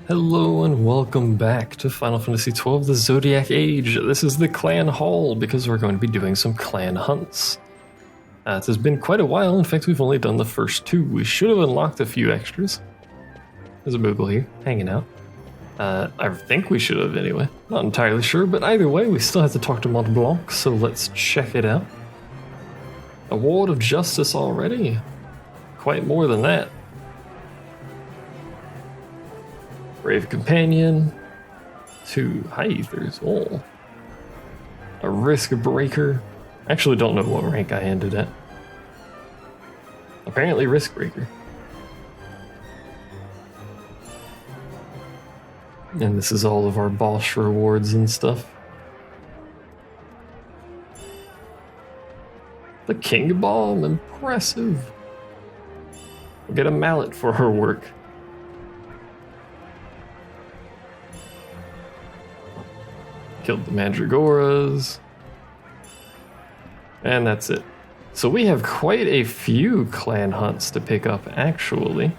Hello and welcome back to Final Fantasy XII The Zodiac Age. This is the clan hall because we're going to be doing some clan hunts. It has been quite a while. In fact, we've only done the first two. We should have unlocked a few extras. There's a Moogle here, hanging out. I think we should have anyway. Not entirely sure, but either way, we still have to talk to Mont Blanc, so let's check it out. Award of Justice already? Quite more than that. Brave Companion, 2 High Ethers, a Risk Breaker. Actually don't know what rank I ended at. Apparently Risk Breaker. And this is all of our boss rewards and stuff. The King Bomb, impressive. We'll get a mallet for her work. Killed the Mandragoras. And that's it. So we have quite a few clan hunts to pick up, actually.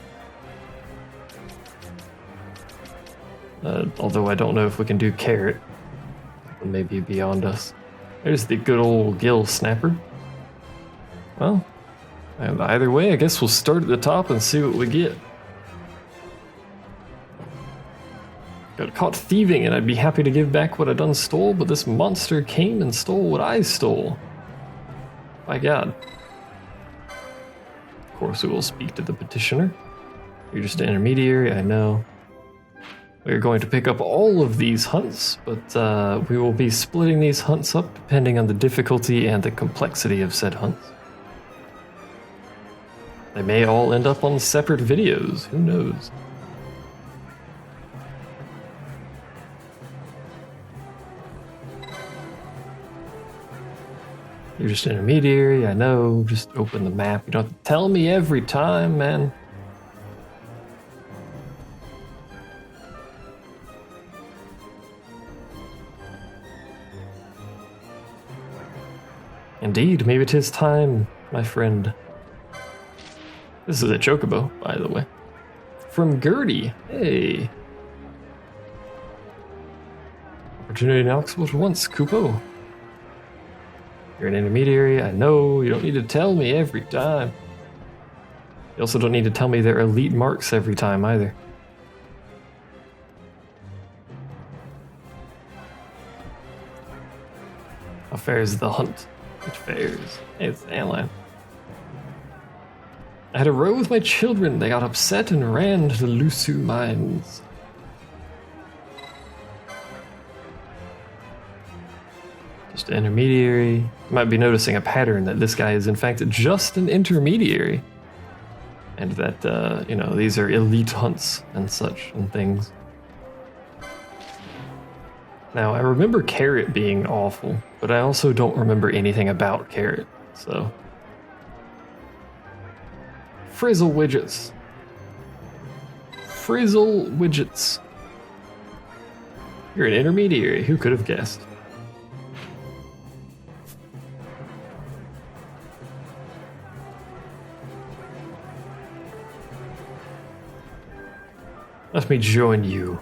Although I don't know if we can do Carrot. Maybe beyond us. There's the good old Gil Snapper. Well, and either way, I guess we'll start at the top and see what we get. Got caught thieving, and I'd be happy to give back what I done stole, but this monster came and stole what I stole. My God. Of course, we will speak to the petitioner. You're just an intermediary, I know. We're going to pick up all of these hunts, but we will be splitting these hunts up depending on the difficulty and the complexity of said hunts. They may all end up on separate videos, who knows? You're just an intermediary, I know, just open the map. You don't have to tell me every time, man. Indeed, maybe it is time, my friend. This is a chocobo, by the way. From Gertie, hey. Opportunity knocks at once, Kupo. You're an intermediary, I know, you don't need to tell me every time. You also don't need to tell me their elite marks every time either. How fares the hunt? It fares. Hey, it's Alan. I had a row with my children, they got upset and ran to the Lusu mines. Just an intermediary. You might be noticing a pattern that this guy is in fact just an intermediary. And that, these are elite hunts and such and things. Now, I remember Carrot being awful, but I also don't remember anything about Carrot, so. Frizzle widgets. Frizzle widgets. You're an intermediary, who could have guessed? Let me join you.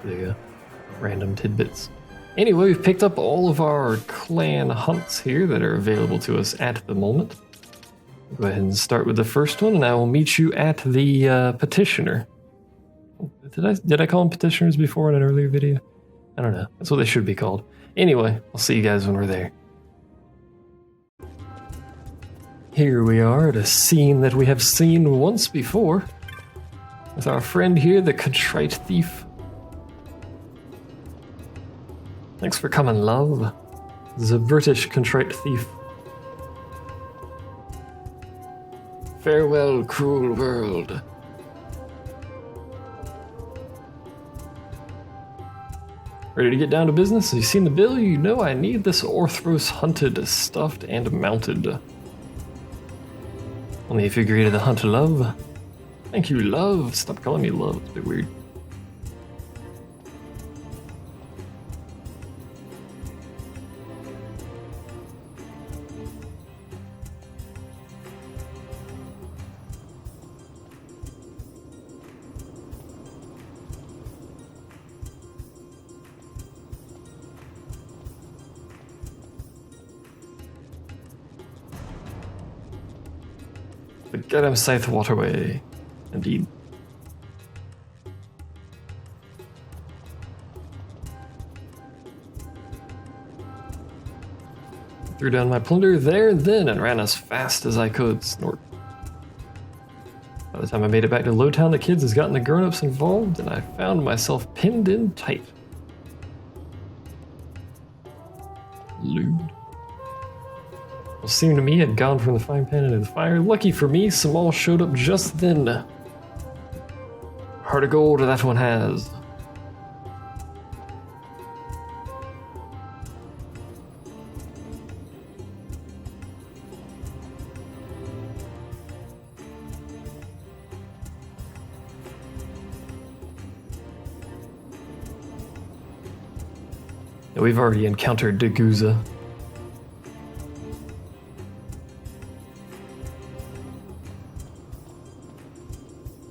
There you go. Random tidbits. Anyway, we've picked up all of our clan hunts here that are available to us at the moment. We'll go ahead and start with the first one, and I will meet you at the petitioner. Did I call them petitioners before in an earlier video? I don't know. That's what they should be called. Anyway, I'll see you guys when we're there. Here we are at a scene that we have seen once before, with our friend here, the Contrite Thief. Thanks for coming, love. The British Contrite Thief. Farewell, cruel world. Ready to get down to business? Have you seen the bill? You know I need this Orthros hunted, stuffed, and mounted. Only if you agree to the hunt, love. Thank you, love. Stop calling me love. It's a bit weird. Get him, Scythe Waterway. Indeed. Threw down my plunder there and then and ran as fast as I could. Snort. By the time I made it back to Lowtown, the kids has gotten the grown-ups involved, and I found myself pinned in tight. Lewd. Well, seemed to me had gone from the frying pan into the fire. Lucky for me, Samal showed up just then. Heart of gold that one has. We've already encountered Deguza.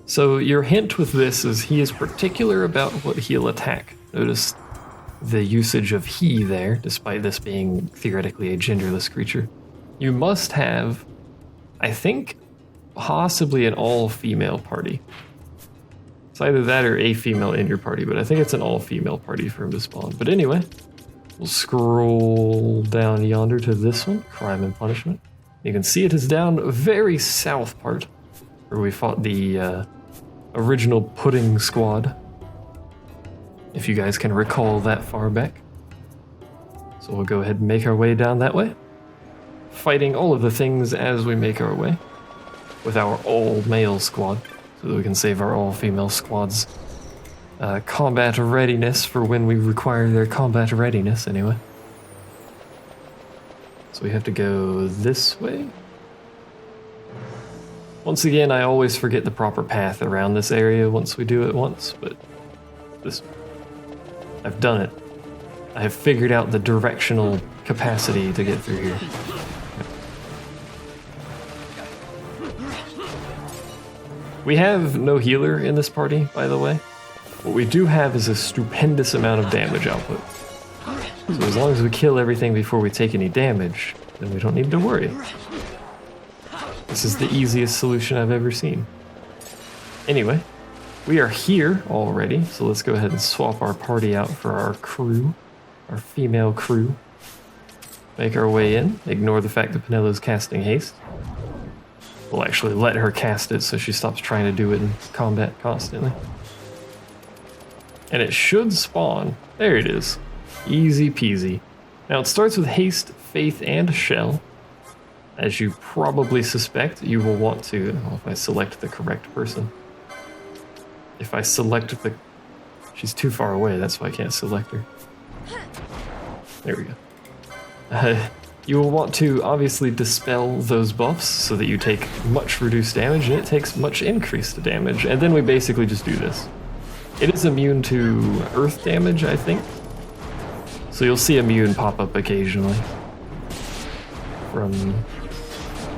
So your hint with this is he is particular about what he'll attack. Notice the usage of he there, despite this being theoretically a genderless creature. You must have, I think, possibly an all-female party. It's either that or a female in your party, but I think it's an all-female party for him to spawn. But anyway, we'll scroll down yonder to this one, Crime and Punishment. You can see it is down a very south part, where we fought the original Pudding Squad, if you guys can recall that far back. So we'll go ahead and make our way down that way, fighting all of the things as we make our way, with our all-male squad, so that we can save our all-female squad's combat readiness for when we require their combat readiness, anyway. So we have to go this way. Once again, I always forget the proper path around this area once we do it once, but I've done it. I have figured out the directional capacity to get through here. We have no healer in this party, by the way. What we do have is a stupendous amount of damage output. So as long as we kill everything before we take any damage, then we don't need to worry. This is the easiest solution I've ever seen. Anyway, we are here already, so let's go ahead and swap our party out for our crew, our female crew. Make our way in, ignore the fact that Penelo's casting haste. We'll actually let her cast it so she stops trying to do it in combat constantly. And it should spawn. There it is. Easy peasy. Now it starts with haste, faith, and shell. As you probably suspect, you will want to, well, if I select the correct person. If I select the, she's too far away, that's why I can't select her. There we go. You will want to obviously dispel those buffs so that you take much reduced damage and it takes much increased damage. And then we basically just do this. It is immune to earth damage, I think. So you'll see immune pop up occasionally. From...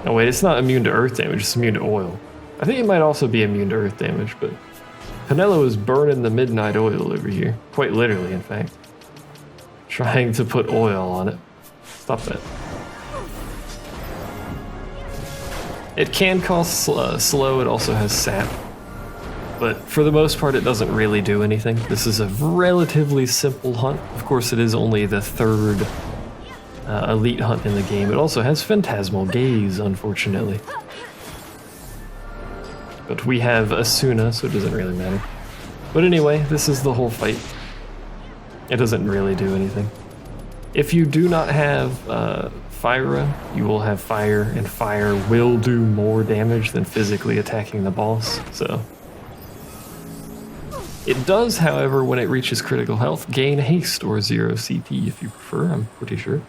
Oh wait, it's not immune to earth damage, it's immune to oil. I think it might also be immune to earth damage, but... Penelo is burning the midnight oil over here. Quite literally, in fact. Trying to put oil on it. Stop that. It can cost slow, it also has sap. But for the most part, it doesn't really do anything. This is a relatively simple hunt. Of course, it is only the third elite hunt in the game. It also has Phantasmal Gaze, unfortunately. But we have Asuna, so it doesn't really matter. But anyway, this is the whole fight. It doesn't really do anything. If you do not have Fyra, you will have fire, and fire will do more damage than physically attacking the boss, so... It does, however, when it reaches critical health, gain haste or 0 CP if you prefer, I'm pretty sure.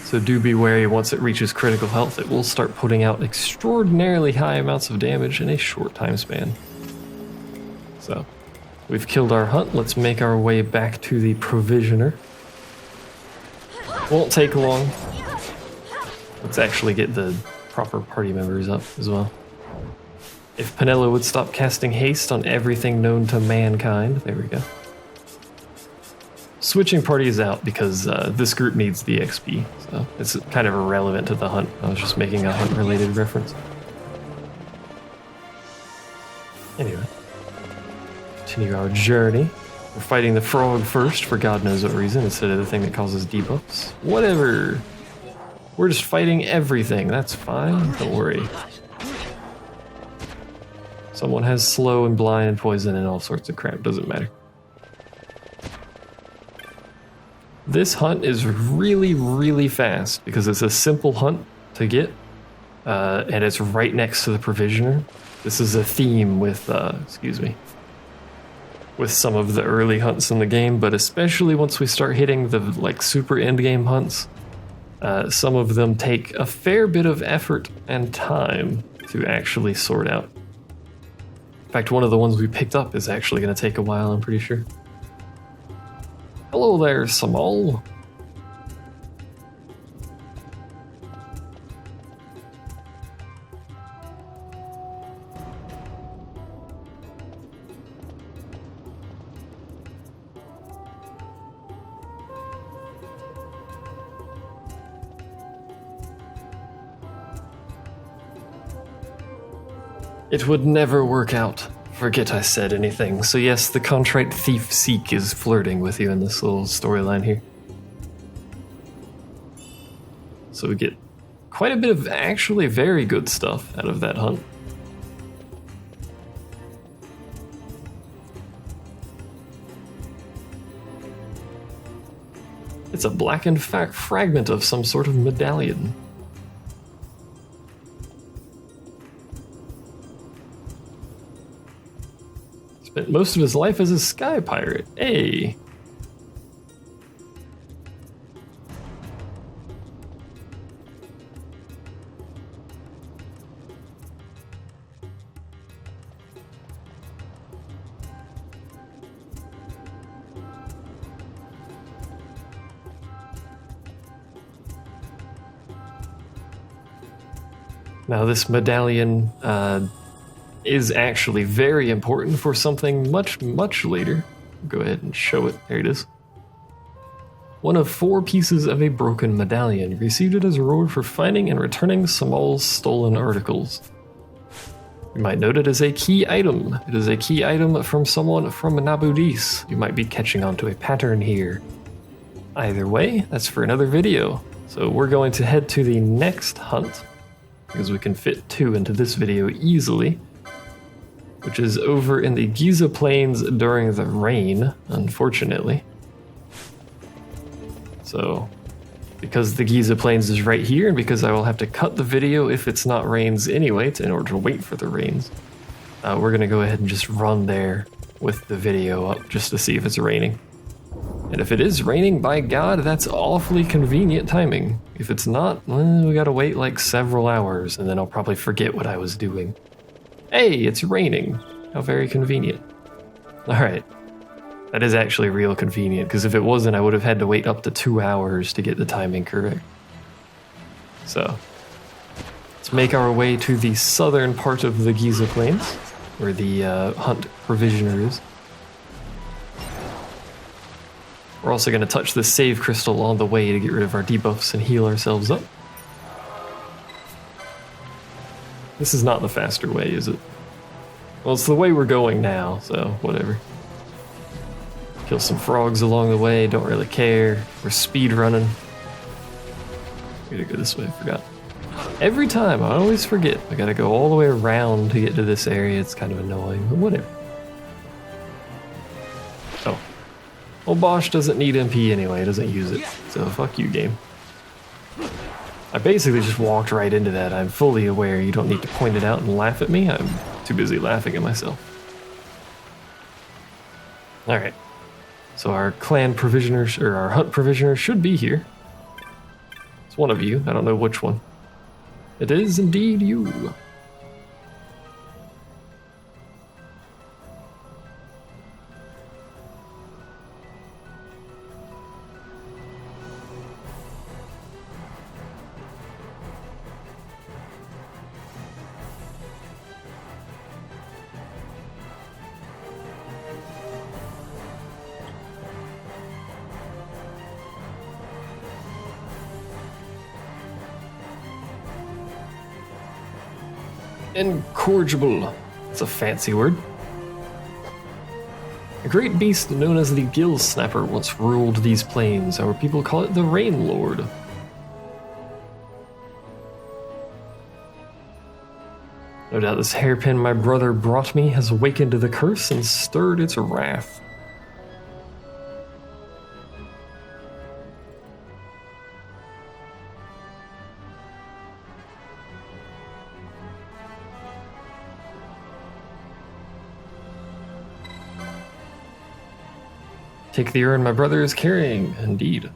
So do be wary, once it reaches critical health, it will start putting out extraordinarily high amounts of damage in a short time span. So, we've killed our hunt, let's make our way back to the Provisioner. Won't take long. Let's actually get the proper party members up as well. If Penelo would stop casting haste on everything known to mankind, there we go. switching parties out because this group needs the XP, so it's kind of irrelevant to the hunt. I was just making a hunt-related reference. Anyway, continue our journey. We're fighting the frog first for God knows what reason instead of the thing that causes debuffs. Whatever. We're just fighting everything. That's fine. Don't worry. Someone has slow and blind and poison and all sorts of crap. Doesn't matter. This hunt is really, really fast because it's a simple hunt to get, and it's right next to the provisioner. This is a theme with, with some of the early hunts in the game, but especially once we start hitting the like super end game hunts, some of them take a fair bit of effort and time to actually sort out. In fact, one of the ones we picked up is actually going to take a while, I'm pretty sure. Hello there, Samal. It would never work out. Forget I said anything. So yes, the contrite thief Seek is flirting with you in this little storyline here. So we get quite a bit of actually very good stuff out of that hunt. It's a blackened fragment of some sort of medallion. Spent most of his life as a sky pirate. Hey. Now this medallion is actually very important for something much, much later. Go ahead and show it. There it is. One of 4 pieces of a broken medallion. Received it as a reward for finding and returning Samal's stolen articles. You might note it as a key item. It is a key item from someone from Nabudis. You might be catching on to a pattern here. Either way, that's for another video. So we're going to head to the next hunt, because we can fit 2 into this video easily, which is over in the Giza Plains during the rain, unfortunately. So, because the Giza Plains is right here, and because I will have to cut the video if it's not rains anyway, in order to wait for the rains, we're gonna go ahead and just run there with the video up just to see if it's raining. And if it is raining, by God, that's awfully convenient timing. If it's not, well, we gotta wait like several hours, and then I'll probably forget what I was doing. Hey, it's raining. How very convenient. Alright. That is actually real convenient, because if it wasn't, I would have had to wait up to 2 hours to get the timing correct. So, let's make our way to the southern part of the Giza Plains, where the hunt provisioner is. We're also going to touch the save crystal on the way to get rid of our debuffs and heal ourselves up. This is not the faster way, is it? Well, it's the way we're going now, so whatever. Kill some frogs along the way, don't really care. We're speed running. We gotta go this way, I forgot. Every time, I always forget. I gotta go all the way around to get to this area. It's kind of annoying, but whatever. Oh. Well, Bosch doesn't need MP anyway, he doesn't use it. So fuck you, game. I basically just walked right into that. I'm fully aware you don't need to point it out and laugh at me. I'm too busy laughing at myself. Alright. So our clan provisioners, or our hunt provisioner should be here. It's one of you. I don't know which one. It is indeed you. Incorrigible. That's a fancy word. A great beast known as the Gil Snapper once ruled these plains, or people call it the Rain Lord. No doubt this hairpin my brother brought me has awakened the curse and stirred its wrath. Take the urn my brother is carrying, indeed.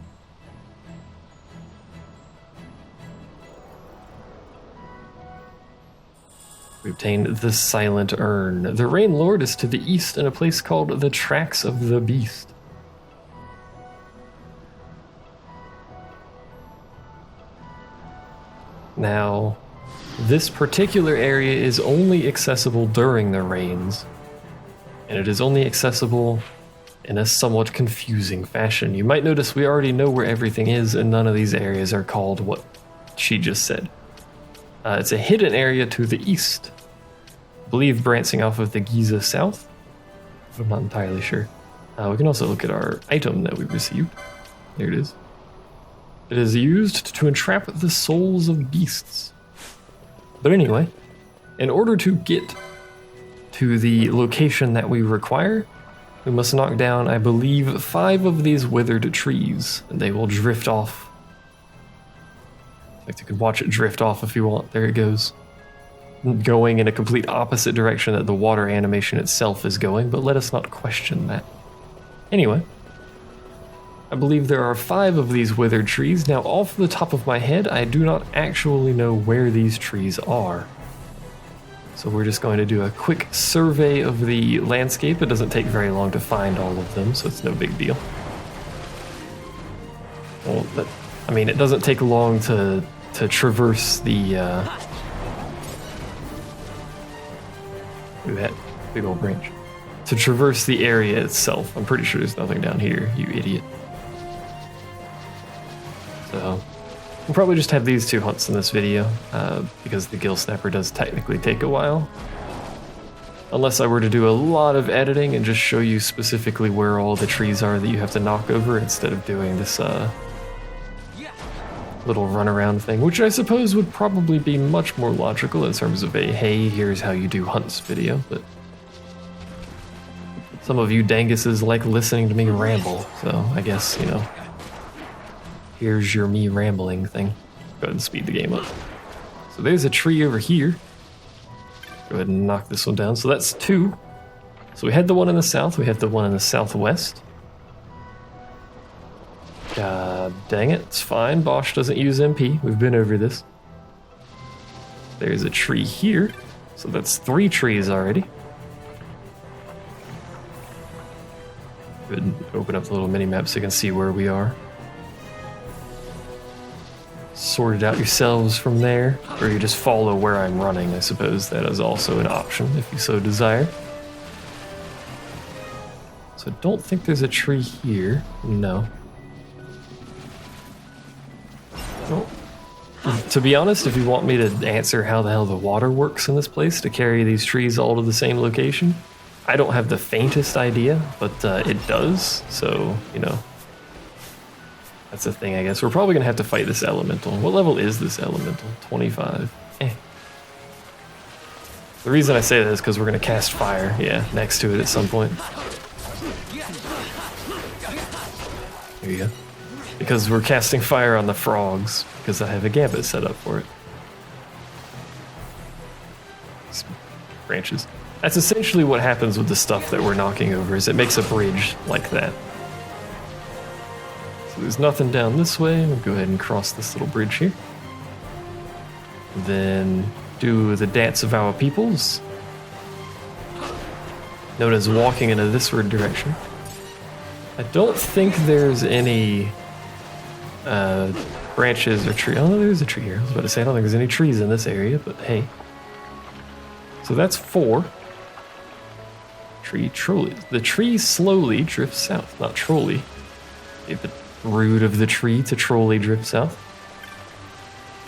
We obtained the Silent Urn. The Rain Lord is to the east in a place called the Tracks of the Beast. Now, this particular area is only accessible during the rains, and it is only accessible in a somewhat confusing fashion. You might notice we already know where everything is, and none of these areas are called what she just said. It's a hidden area to the east. I believe branching off of the Giza south. I'm not entirely sure. We can also look at our item that we received. There it is. It is used to entrap the souls of beasts. But anyway, in order to get to the location that we require, we must knock down, I believe, 5 of these withered trees, and they will drift off. Like you could watch it drift off if you want. There it goes. Going in a complete opposite direction that the water animation itself is going, but let us not question that. Anyway, I believe there are 5 of these withered trees. Now, off the top of my head, I do not actually know where these trees are. So we're just going to do a quick survey of the landscape. It doesn't take very long to find all of them, so it's no big deal. Well, it doesn't take long to traverse the... that big old branch. To traverse the area itself. I'm pretty sure there's nothing down here, you idiot. So... we'll probably just have these 2 hunts in this video, because the Gil Snapper does technically take a while. Unless I were to do a lot of editing and just show you specifically where all the trees are that you have to knock over instead of doing this little runaround thing, which I suppose would probably be much more logical in terms of a, hey, here's how you do hunts video, but some of you danguses like listening to me ramble, so I guess, here's your me rambling thing. Go ahead and speed the game up. So there's a tree over here. Go ahead and knock this one down. So that's 2. So we had the one in the south, we had the one in the southwest. God dang it, it's fine. Bosch doesn't use MP. We've been over this. There's a tree here. So that's 3 trees already. Go ahead and open up the little mini-map so you can see where we are. Sort it out yourselves from there, or you just follow where I'm running. I suppose that is also an option if you so desire. So I don't think there's a tree here. No. Nope. To be honest, if you want me to answer how the hell the water works in this place to carry these trees all to the same location, I don't have the faintest idea, but it does, so, that's the thing, I guess. We're probably going to have to fight this elemental. What level is this elemental? 25. The reason I say that is because we're going to cast fire, next to it at some point. There you go. Because we're casting fire on the frogs, because I have a gambit set up for it. Branches. That's essentially what happens with the stuff that we're knocking over, is it makes a bridge like that. So there's nothing down this way. We'll go ahead and cross this little bridge here. Then do the dance of our peoples, known as walking into this word direction. I don't think there's any branches or tree. Oh, no, there's a tree here. I was about to say, I don't think there's any trees in this area, but hey. So that's 4. Tree trolley. The tree slowly drifts south, not trolley. The root of the tree to trolley drift south.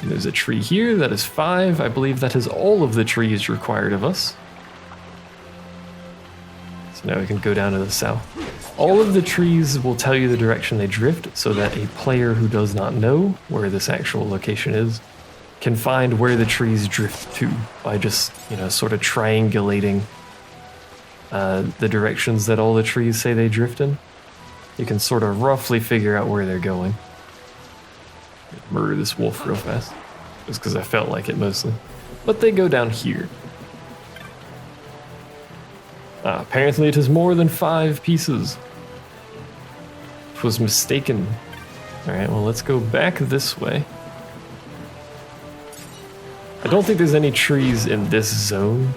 And there's a tree here, that is 5. I believe that is all of the trees required of us. So now we can go down to the south. All of the trees will tell you the direction they drift, so that a player who does not know where this actual location is can find where the trees drift to by just, sort of triangulating the directions that all the trees say they drift in. You can sort of roughly figure out where they're going. Murder this wolf real fast, just because I felt like it mostly. But they go down here. Apparently it is more than 5 pieces. Was mistaken. Alright, well, let's go back this way. I don't think there's any trees in this zone.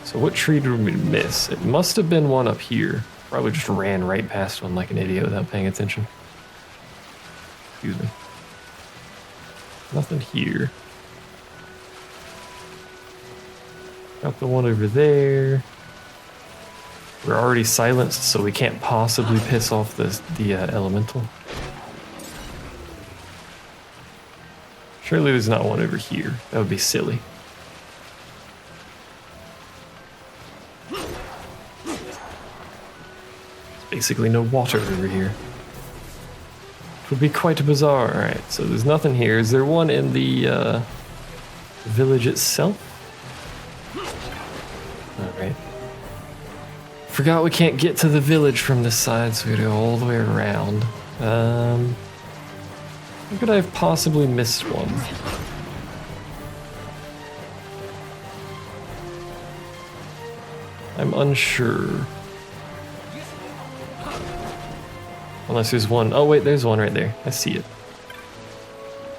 So what tree did we miss? It must have been one up here. Probably just ran right past one like an idiot without paying attention. Excuse me. Nothing here. Got the one over there. We're already silenced, so we can't possibly piss off the elemental. Surely there's not one over here. That would be silly. There's basically no water over here. It would be quite bizarre. Alright, so there's nothing here. Is there one in the village itself? Alright. Forgot we can't get to the village from this side, so we gotta go all the way around. How could I have possibly missed one? I'm unsure. Unless there's one. Oh wait, there's one right there. I see it.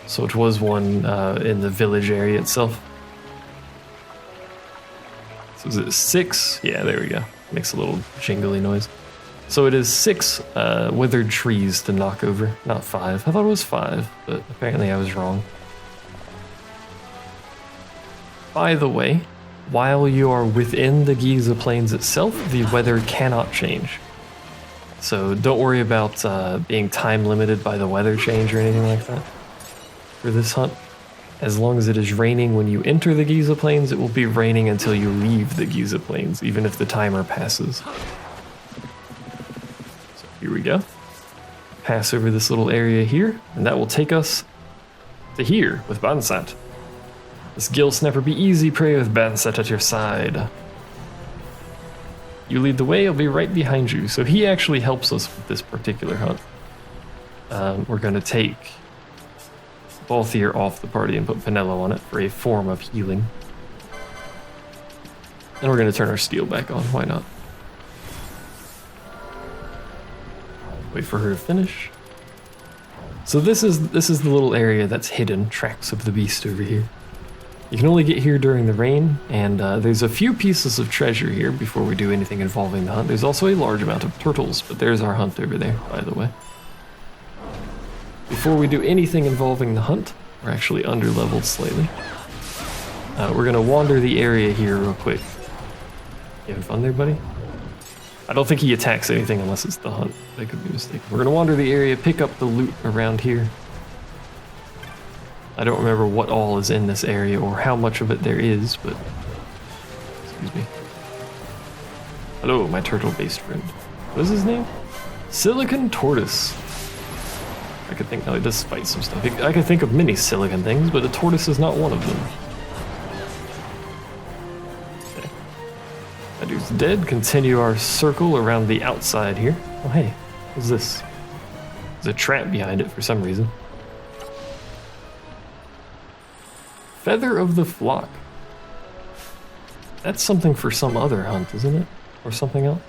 So it was one in the village area itself. So is it 6? Yeah, there we go. Makes a little jingly noise. So it is 6 withered trees to knock over, not 5. I thought it was 5, but apparently I was wrong. By the way, while you are within the Giza Plains itself, the weather cannot change. So don't worry about being time limited by the weather change or anything like that for this hunt. As long as it is raining when you enter the Giza Plains, it will be raining until you leave the Giza Plains, even if the timer passes. So here we go. Pass over this little area here, and that will take us to here with Bansat. This Gil Snapper be easy prey with Bansat at your side. You lead the way, I'll be right behind you. So he actually helps us with this particular hunt. We're going to take Balthier off the party and put Pinello on it for a form of healing. And we're going to turn our steel back on, why not? Wait for her to finish. So this is the little area that's hidden, tracks of the beast over here. You can only get here during the rain, and there's a few pieces of treasure here before we do anything involving the hunt. There's also a large amount of turtles, but there's our hunt over there, by the way. Before we do anything involving the hunt, we're actually under-leveled slightly. We're going to wander the area here real quick. You having fun there, buddy? I don't think he attacks anything unless it's the hunt. That could be mistaken. We're going to wander the area, pick up the loot around here. I don't remember what all is in this area or how much of it there is, but... Excuse me. Hello, my turtle-based friend. What is his name? Silicon Tortoise. I could think, no, it does fight some stuff. I could think of many silicon things, but a tortoise is not one of them. Okay. That dude's dead. Continue our circle around the outside here. Oh, hey, what's this? There's a trap behind it for some reason. Feather of the Flock. That's something for some other hunt, isn't it? Or something else?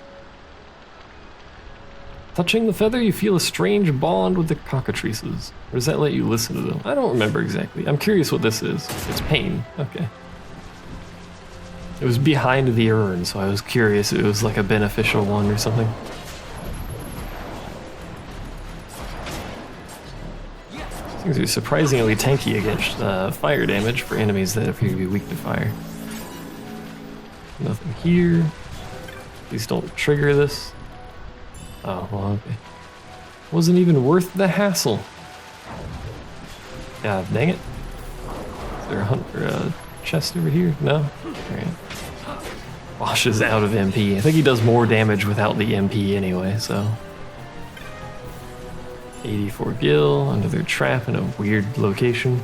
Touching the feather, you feel a strange bond with the cockatrices. Or does that let you listen to them? I don't remember exactly. I'm curious what this is. It's pain. Okay. It was behind the urn, so I was curious if it was like a beneficial one or something. Things are surprisingly tanky against fire damage for enemies that appear to be weak to fire. Nothing here. Please don't trigger this. Oh, well, okay. Wasn't even worth the hassle. God dang it. Is there a hunt or a chest over here? No? Alright. Bosch is out of MP. I think he does more damage without the MP anyway, so. 84 Gil under their trap in a weird location.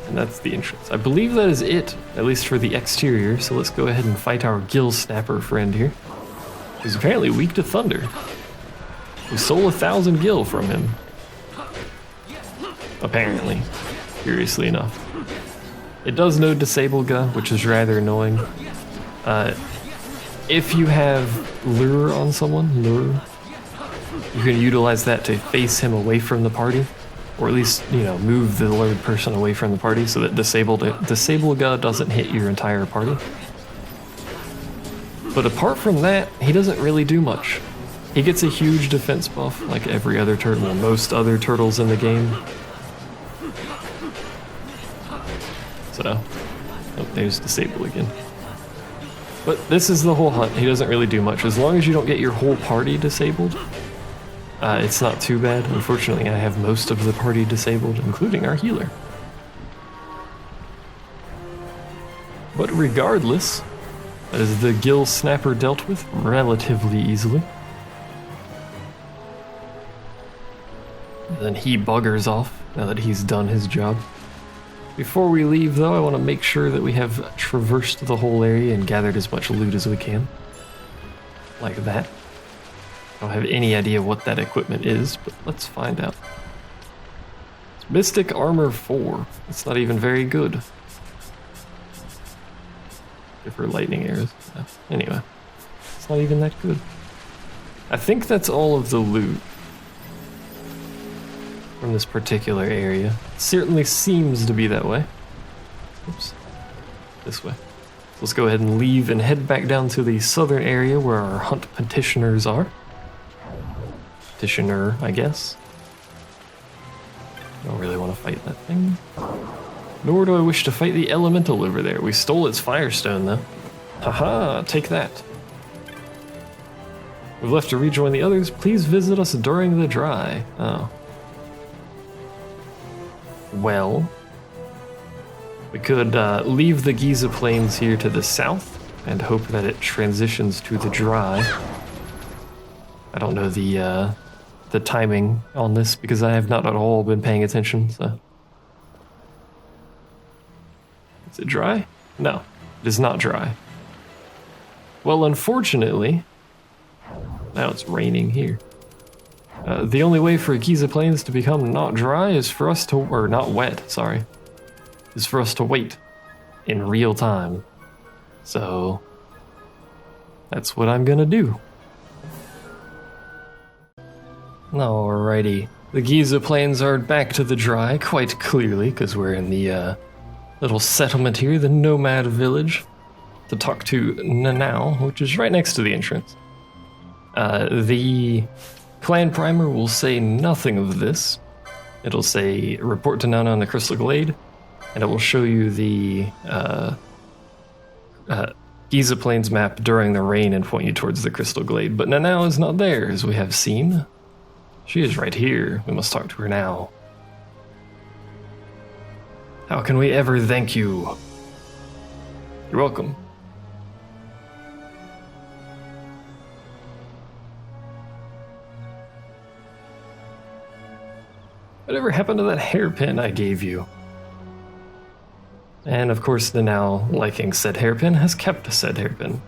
And that's the entrance. I believe that is it, at least for the exterior, so let's go ahead and fight our Gil Snapper friend here. He's apparently weak to thunder. We stole 1,000 Gil from him. Apparently. Curiously enough. It does know Disable Ga, which is rather annoying. If you have Lure on someone, Lure, you can utilize that to face him away from the party. Or at least, you know, move the lured person away from the party so that Disable Ga doesn't hit your entire party. But apart from that, he doesn't really do much. He gets a huge defense buff like every other turtle, or most other turtles in the game. So, oh, there's Disable again. But this is the whole hunt. He doesn't really do much. As long as you don't get your whole party disabled, it's not too bad. Unfortunately, I have most of the party disabled, including our healer. But regardless, that is the Gil Snapper dealt with relatively easily. Then he buggers off now that he's done his job. Before we leave, though, I want to make sure that we have traversed the whole area and gathered as much loot as we can. Like that. I don't have any idea what that equipment is, but let's find out. It's Mystic Armor 4. It's not even very good. Give her lightning arrows. No. Anyway, it's not even that good. I think that's all of the loot from this particular area. It certainly seems to be that way. Oops. This way. So let's go ahead and leave and head back down to the southern area where our hunt petitioners are. Petitioner, I guess. I don't really want to fight that thing. Nor do I wish to fight the elemental over there. We stole its firestone, though. Haha, take that. We've left to rejoin the others. Please visit us during the dry. Oh. Well, we could leave the Giza Plains here to the south and hope that it transitions to the dry. I don't know the timing on this because I have not at all been paying attention, so. Is it dry? No, it is not dry. Well, unfortunately, now it's raining here. The only way for Giza Plains to become not dry is for us to, or not wet, sorry, is for us to wait in real time. So, that's what I'm gonna do. Alrighty, the Giza Plains are back to the dry, quite clearly, because we're in the little settlement here, the Nomad Village, to talk to Nanao, which is right next to the entrance. The Clan Primer will say nothing of this. It'll say, report to Nana on the Crystal Glade, and it will show you the Giza Plains map during the rain and point you towards the Crystal Glade. But Nanao is not there, as we have seen. She is right here. We must talk to her now. How can we ever thank you? You're welcome. Whatever happened to that hairpin I gave you? And of course, the now liking said hairpin has kept said hairpin.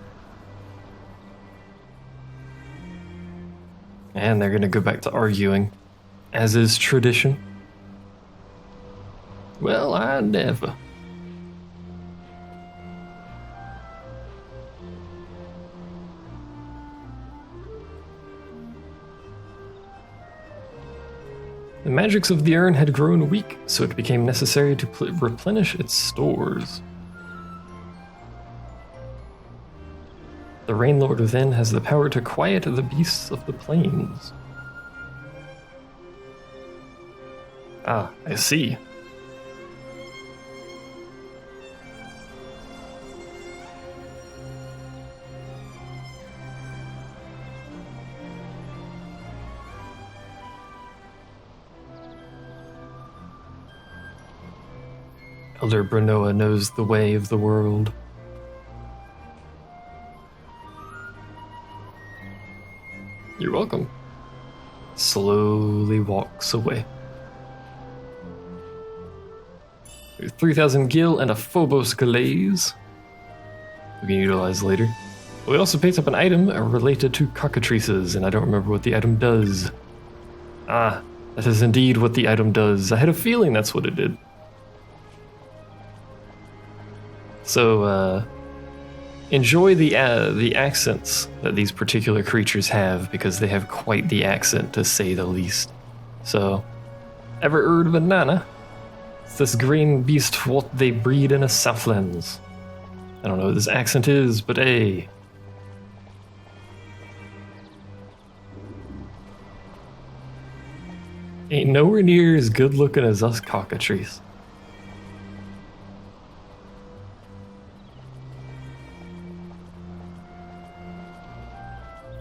And they're gonna go back to arguing, as is tradition. Well, I never. The magics of the urn had grown weak, so it became necessary to replenish its stores. The Rain Lord within has the power to quiet the beasts of the plains. Ah, I see. Elder Brunoa knows the way of the world. You're welcome. Slowly walks away. 3,000 gil and a Phobos glaze. We can utilize later. We also picked up an item related to cockatrices, and I don't remember what the item does. Ah, that is indeed what the item does. I had a feeling that's what it did. So, enjoy the accents that these particular creatures have, because they have quite the accent, to say the least. So, ever heard of a nana? It's this green beast what they breed in a Southlands. I don't know what this accent is, but hey. Ain't nowhere near as good looking as us cockatrices.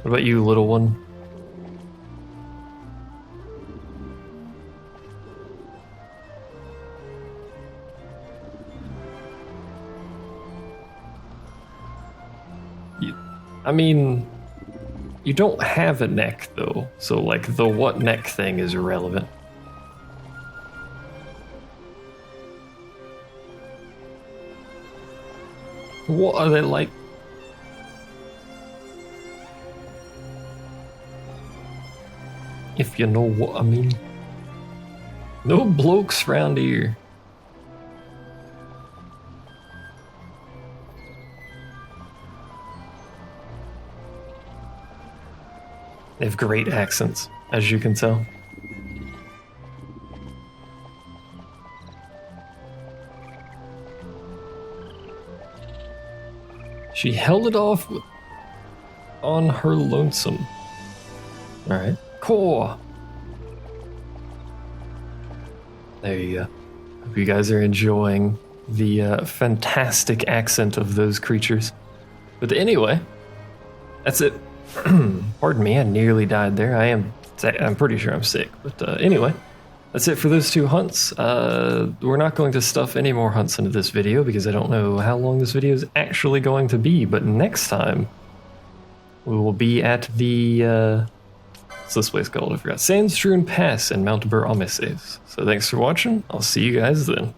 What about you, little one? I mean, you don't have a neck, though, so, like, the what neck thing is irrelevant. What are they like? If you know what I mean. No blokes round here. They have great accents, as you can tell. She held it off on her lonesome. Alright. Core. There you go. Hope you guys are enjoying the fantastic accent of those creatures. But anyway, that's it. Pardon me, I nearly died there. I'm pretty sure I'm sick. But anyway, that's it for those two hunts. We're not going to stuff any more hunts into this video because I don't know how long this video is actually going to be. But next time, we will be at the... what's this place called? I forgot. Sandstrewn Pass in Mount Bur Ameses. So thanks for watching. I'll see you guys then.